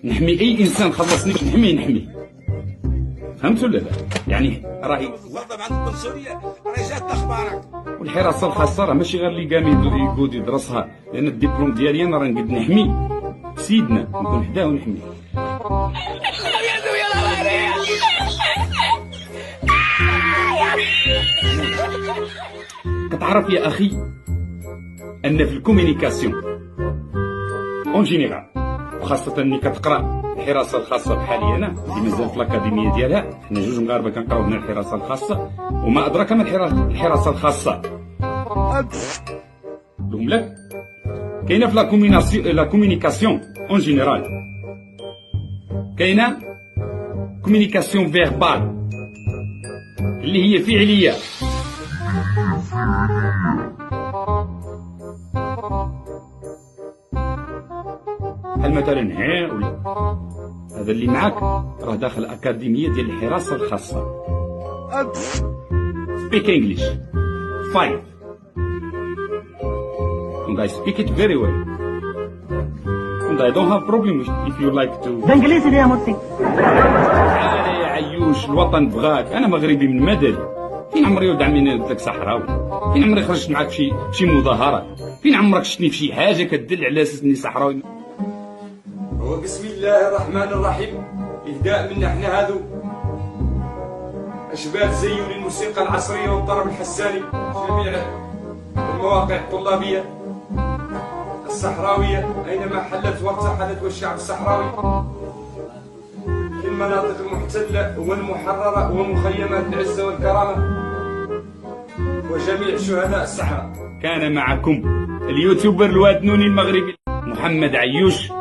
نحمي اي انسان خلصني نحميه. فهمت ولا لا؟ يعني راهي موظف عند القنصليه راهي جات اخبارك. والحراسه الخاصه راه ماشي غير اللي قام يقود يدرسها، لان الدبلوم ديالي انا راه نقد نحمي سيدنا، نكون حداه ونحميه. كتعرف يا اخي ان في الكومينيكاسيون اون جينيرال، وخاصه ملي كتقرا الحراسه الخاصه بحالي انا اللي مازال في الاكاديميه ديالها، حنا جوج مغاربه كنقراو هنا الحراسه الخاصه، وما ادراك ما الحراسه الخاصه. لهم لك كاينه في لا كومينيكاسيون اون جينيرال، كاينه كومينيكاسيون فيربال اللي هي فعليه. بحال مثلا ها ولا هذا اللي معاك راه داخل الاكاديميه ديال الحراسه الخاصه. Speak English 5 and I speak it very well and I don't have problem if you like to. بالانجليزي دي يا مرسي. تعال يا عيوش، الوطن بغاك. انا مغربي من مدري، فين عمري ولد عمي قلت لك صحراوي؟ فين عمري خرجت معاك في شي مظاهرات؟ فين عمرك شفتني في شي حاجه كدل على اساس اني صحراوي؟ وبسم الله الرحمن الرحيم. إهداء منا احنا هادو أشبال زيون الموسيقى العصرية والطرب الحساني، جميع المواقع الطلابية الصحراوية أينما حلت وارتحلت، والشعب الصحراوي في المناطق المحتلة والمحررة ومخيمات العزة والكرامة، وجميع شهداء الصحراء. كان معكم اليوتيوبر الواد نوني المغربي محمد عيوش.